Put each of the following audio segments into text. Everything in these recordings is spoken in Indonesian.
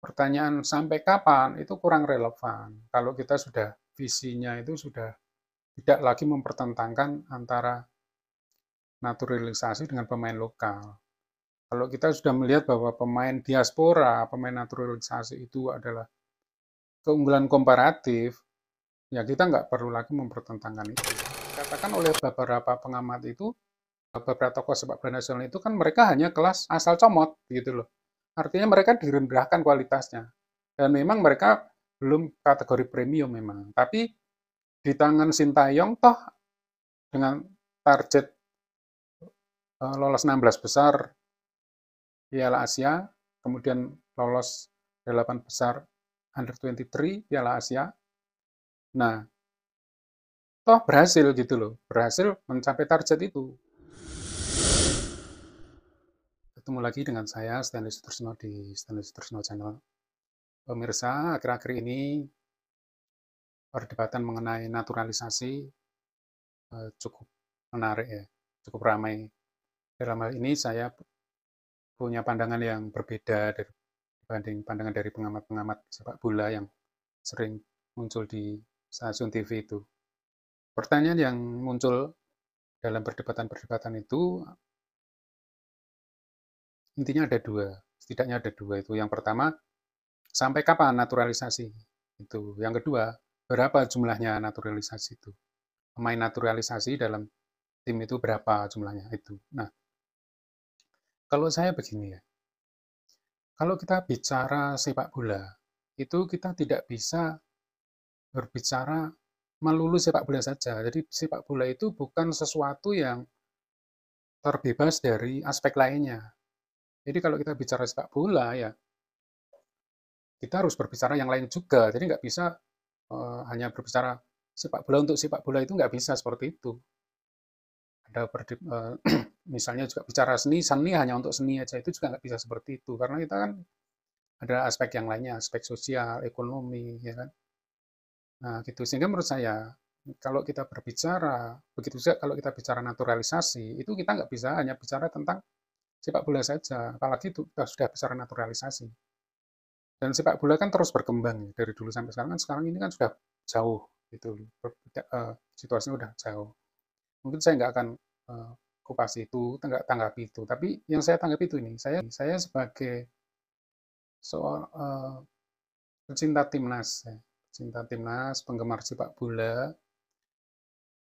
pertanyaan sampai kapan itu kurang relevan. Kalau kita sudah visinya itu sudah tidak lagi mempertentangkan antara naturalisasi dengan pemain lokal. Kalau kita sudah melihat bahwa pemain diaspora, pemain naturalisasi itu adalah keunggulan komparatif, ya kita nggak perlu lagi mempertentangkan itu. Katakan oleh beberapa pengamat itu, beberapa tokoh sepak bola nasional itu kan mereka hanya kelas asal comot gitu loh. Artinya mereka direndahkan kualitasnya. Dan memang mereka belum kategori premium memang. Tapi di tangan Sintayong toh dengan target lolos 16 besar Piala Asia, kemudian lolos 8 besar Under 23 Piala Asia. Nah, toh berhasil gitu loh, berhasil mencapai target itu. Ketemu lagi dengan saya Stanley Sutrisno di Stanley Sutrisno Channel. Pemirsa, akhir-akhir ini perdebatan mengenai naturalisasi cukup menarik ya, cukup ramai. Dalam hal ini saya punya pandangan yang berbeda dibanding pandangan dari pengamat-pengamat sepak bola yang sering muncul di stasiun TV itu. Pertanyaan yang muncul dalam perdebatan-perdebatan itu intinya ada dua, setidaknya ada dua itu. Yang pertama, sampai kapan naturalisasi itu? Yang kedua, berapa jumlahnya naturalisasi itu? Pemain naturalisasi dalam tim itu berapa jumlahnya itu? Nah, kalau saya begini ya, kalau kita bicara sepak bola, itu kita tidak bisa berbicara melulu sepak bola saja. Jadi sepak bola itu bukan sesuatu yang terbebas dari aspek lainnya. Jadi kalau kita bicara sepak bola ya kita harus berbicara yang lain juga. Jadi nggak bisa hanya berbicara sepak bola untuk sepak bola itu nggak bisa seperti itu. Ada misalnya juga bicara seni, seni hanya untuk seni aja itu juga nggak bisa seperti itu. Karena kita kan ada aspek yang lainnya, aspek sosial, ekonomi, ya kan. Nah, gitu. Sehingga menurut saya, kalau kita berbicara, begitu juga kalau kita bicara naturalisasi, itu kita nggak bisa hanya bicara tentang sepak bola saja, apalagi itu kita sudah bicara naturalisasi. Dan sepak bola kan terus berkembang ya, dari dulu sampai sekarang kan sekarang ini kan sudah jauh gitu, situasinya udah jauh. Mungkin saya nggak akan kupas itu, nggak tanggapi itu. Tapi yang saya tanggapi itu ini, saya sebagai soal pecinta timnas, ya. Pecinta timnas, penggemar sepak bola,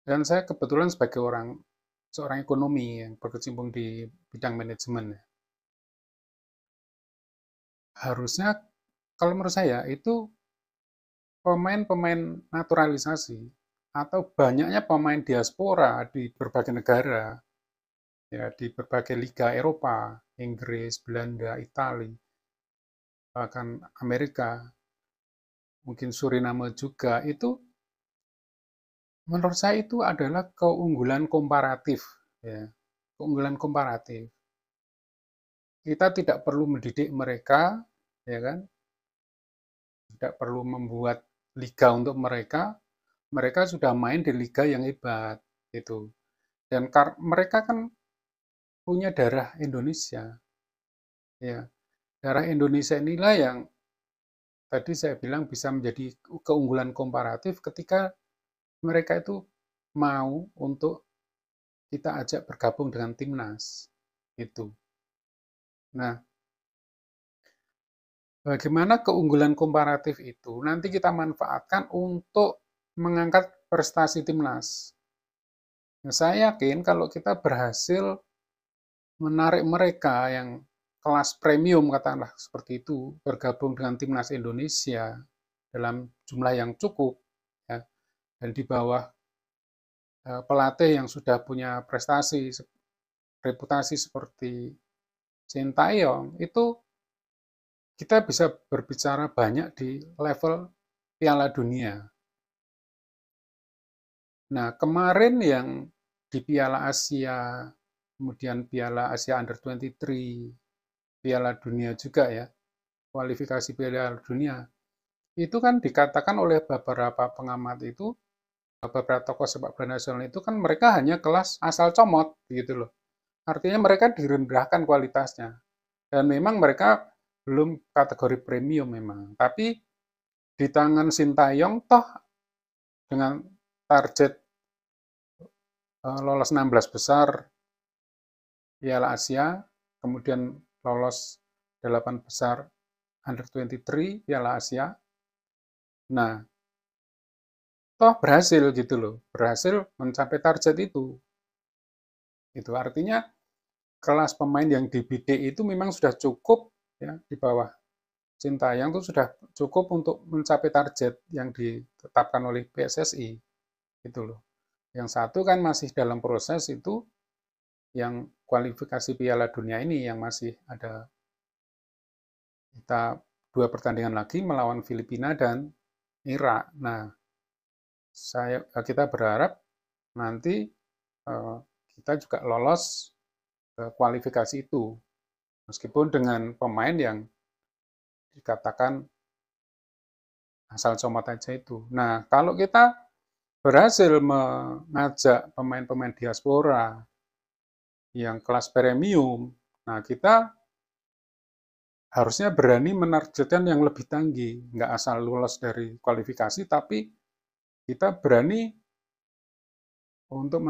dan saya kebetulan sebagai seorang ekonomi yang berkecimpung di bidang manajemen. Ya. Harusnya kalau menurut saya itu pemain-pemain naturalisasi atau banyaknya pemain diaspora di berbagai negara, ya di berbagai liga Eropa, Inggris, Belanda, Italia, bahkan Amerika, mungkin Suriname juga, itu menurut saya itu adalah keunggulan komparatif. Ya. Keunggulan komparatif. Kita tidak perlu mendidik mereka, ya kan? Tidak perlu membuat liga untuk mereka. Mereka sudah main di liga yang hebat, gitu. Dan mereka kan punya darah Indonesia, ya. Darah Indonesia inilah yang tadi saya bilang bisa menjadi keunggulan komparatif ketika mereka itu mau untuk kita ajak bergabung dengan timnas, itu. Nah, bagaimana keunggulan komparatif itu nanti kita manfaatkan untuk mengangkat prestasi timnas. Nah, saya yakin kalau kita berhasil menarik mereka yang kelas premium katakanlah seperti itu bergabung dengan timnas Indonesia dalam jumlah yang cukup ya, dan di bawah pelatih yang sudah punya prestasi reputasi seperti Sintayong itu kita bisa berbicara banyak di level Piala Dunia. Nah, kemarin yang di Piala Asia, kemudian Piala Asia Under 23, Piala Dunia juga ya, kualifikasi Piala Dunia, itu kan dikatakan oleh beberapa pengamat itu, beberapa tokoh sepak bola nasional itu kan mereka hanya kelas asal comot gitu loh. Artinya mereka direndahkan kualitasnya. Dan memang mereka belum kategori premium memang. Tapi di tangan Sintayong toh dengan target lolos 16 besar Piala Asia, kemudian lolos 8 besar Under 23 Piala Asia. Nah, toh berhasil gitu loh, berhasil mencapai target itu. Itu artinya kelas pemain yang dibidik itu memang sudah cukup ya di bawah Sintayong itu sudah cukup untuk mencapai target yang ditetapkan oleh PSSI gitu loh. Yang satu kan masih dalam proses itu yang kualifikasi Piala Dunia ini yang masih ada kita 2 pertandingan lagi melawan Filipina dan Irak. Nah, kita berharap nanti kita juga lolos ke kualifikasi itu. Meskipun dengan pemain yang dikatakan asal comot aja itu. Nah, kalau kita berhasil mengajak pemain-pemain diaspora yang kelas premium, nah kita harusnya berani menargetkan yang lebih tinggi, nggak asal lolos dari kualifikasi, tapi kita berani untuk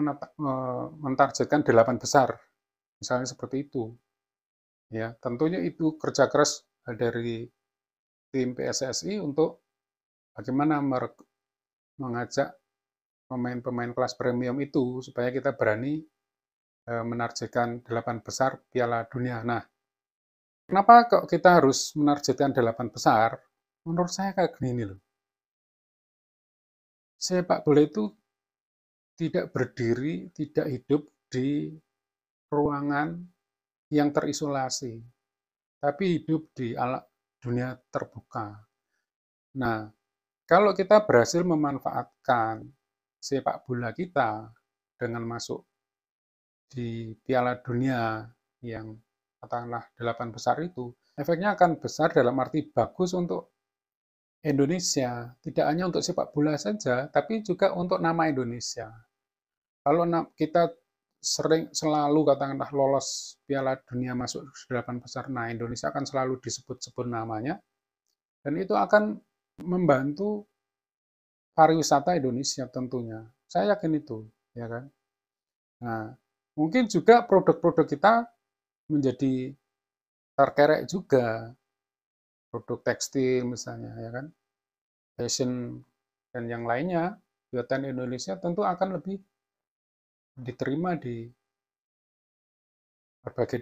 mentargetkan 8 besar, misalnya seperti itu. Ya, tentunya itu kerja keras dari tim PSSI untuk bagaimana mengajak pemain-pemain kelas premium itu supaya kita berani menargetkan 8 besar Piala Dunia. Nah, kenapa kok kita harus menargetkan 8 besar? Menurut saya kayak gini loh. Sepak bola itu tidak berdiri, tidak hidup di ruangan yang terisolasi, tapi hidup di dunia terbuka. Nah, kalau kita berhasil memanfaatkan sepak bola kita dengan masuk di Piala Dunia yang katakanlah 8 besar itu, efeknya akan besar dalam arti bagus untuk Indonesia. Tidak hanya untuk sepak bola saja, tapi juga untuk nama Indonesia. Kalau kita selalu katakanlah lolos Piala Dunia masuk 8 besar, nah Indonesia akan selalu disebut-sebut namanya, dan itu akan membantu pariwisata Indonesia tentunya. Saya yakin itu, ya kan. Nah, mungkin juga produk-produk kita menjadi terkerek juga, produk tekstil misalnya, ya kan, fashion dan yang lainnya, buatan Indonesia tentu akan lebih diterima di berbagai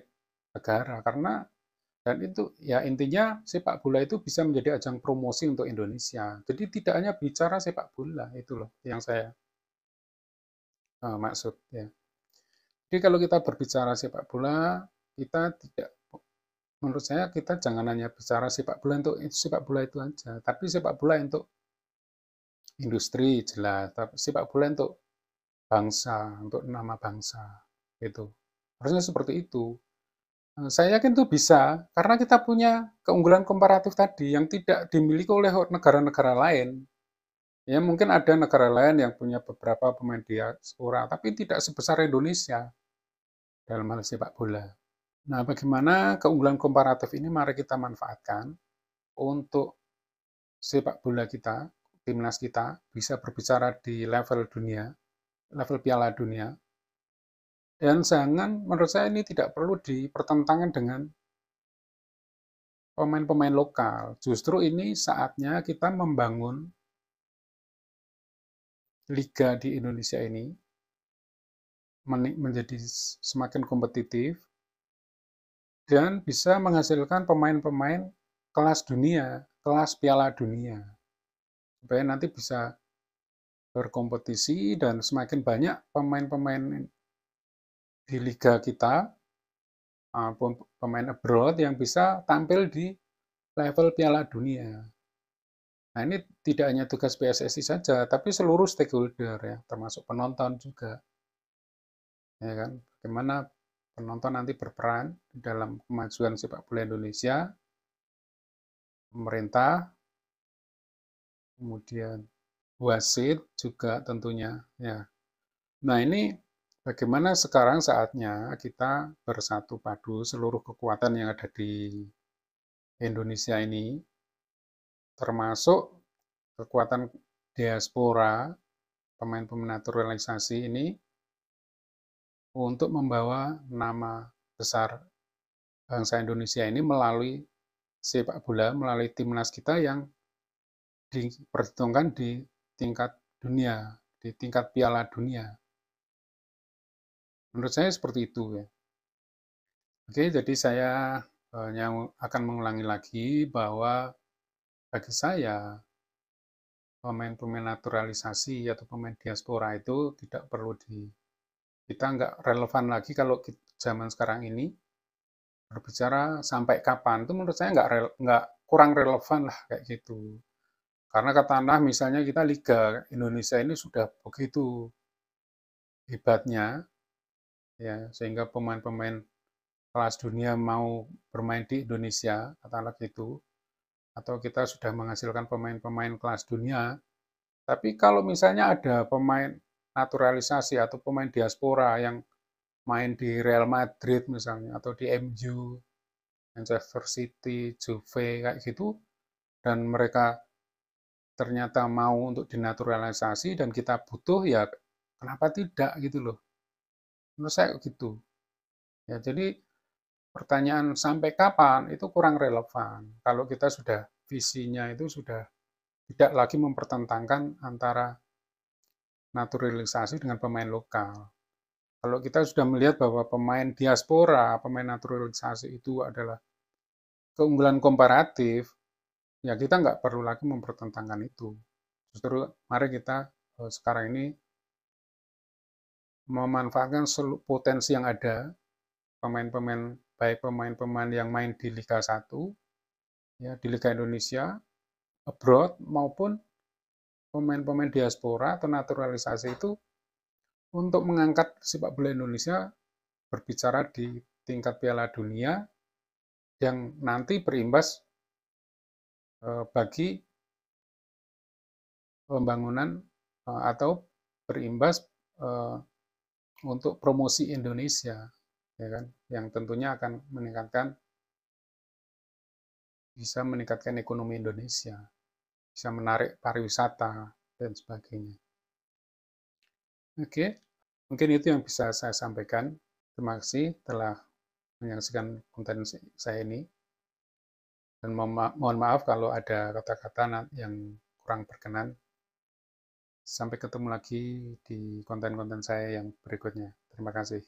negara karena dan itu ya intinya sepak bola itu bisa menjadi ajang promosi untuk Indonesia. Jadi tidak hanya bicara sepak bola itu loh yang saya maksud ya. Jadi kalau kita berbicara sepak bola, kita tidak menurut saya kita jangan hanya bicara sepak bola untuk sepak bola itu aja, tapi sepak bola untuk industri jelas, tapi sepak bola untuk bangsa, untuk nama bangsa itu. Harusnya seperti itu. Saya yakin itu bisa, karena kita punya keunggulan komparatif tadi yang tidak dimiliki oleh negara-negara lain. Ya mungkin ada negara lain yang punya beberapa pemain diaspora, tapi tidak sebesar Indonesia dalam hal sepak bola. Nah, bagaimana keunggulan komparatif ini mari kita manfaatkan untuk sepak bola kita, timnas kita bisa berbicara di level dunia, level Piala Dunia. Dan jangan, menurut saya ini tidak perlu dipertentangkan dengan pemain-pemain lokal. Justru ini saatnya kita membangun liga di Indonesia ini menjadi semakin kompetitif dan bisa menghasilkan pemain-pemain kelas dunia, kelas Piala Dunia. Supaya nanti bisa berkompetisi dan semakin banyak pemain-pemain di liga kita, pemain abroad yang bisa tampil di level Piala Dunia. Nah, ini tidak hanya tugas PSSI saja, tapi seluruh stakeholder ya, termasuk penonton juga. Ya kan? Bagaimana penonton nanti berperan dalam kemajuan sepak bola Indonesia, pemerintah, kemudian wasit juga tentunya ya. Nah, ini bagaimana sekarang saatnya kita bersatu padu seluruh kekuatan yang ada di Indonesia ini, termasuk kekuatan diaspora, pemain-pemain naturalisasi ini, untuk membawa nama besar bangsa Indonesia ini melalui sepak bola, melalui timnas kita yang diperhitungkan di tingkat dunia, di tingkat Piala Dunia. Menurut saya seperti itu ya. Oke, jadi saya akan mengulangi lagi bahwa bagi saya pemain-pemain naturalisasi atau pemain diaspora itu tidak perlu kita nggak relevan lagi kalau zaman sekarang ini berbicara sampai kapan itu menurut saya nggak kurang relevan lah kayak gitu. Karena katakanlah misalnya kita Liga Indonesia ini sudah begitu hebatnya ya sehingga pemain-pemain kelas dunia mau bermain di Indonesia katakanlah gitu atau kita sudah menghasilkan pemain-pemain kelas dunia. Tapi kalau misalnya ada pemain naturalisasi atau pemain diaspora yang main di Real Madrid misalnya atau di MU, Manchester City, Juve kayak gitu dan mereka ternyata mau untuk dinaturalisasi dan kita butuh ya kenapa tidak gitu loh. Menurut saya gitu. Ya, jadi pertanyaan sampai kapan itu kurang relevan. Kalau kita sudah visinya itu sudah tidak lagi mempertentangkan antara naturalisasi dengan pemain lokal. Kalau kita sudah melihat bahwa pemain diaspora, pemain naturalisasi itu adalah keunggulan komparatif, ya kita nggak perlu lagi mempertentangkan itu. Justru mari kita sekarang ini memanfaatkan potensi yang ada, pemain-pemain baik pemain-pemain yang main di Liga 1, ya di Liga Indonesia, abroad maupun pemain-pemain diaspora atau naturalisasi itu untuk mengangkat sepak bola Indonesia berbicara di tingkat Piala Dunia yang nanti berimbas bagi pembangunan atau berimbas untuk promosi Indonesia, ya kan, yang tentunya akan bisa meningkatkan ekonomi Indonesia, bisa menarik pariwisata dan sebagainya. Oke, mungkin itu yang bisa saya sampaikan. Terima kasih telah menyaksikan konten saya ini. Dan mohon maaf kalau ada kata-kata yang kurang berkenan. Sampai ketemu lagi di konten-konten saya yang berikutnya. Terima kasih.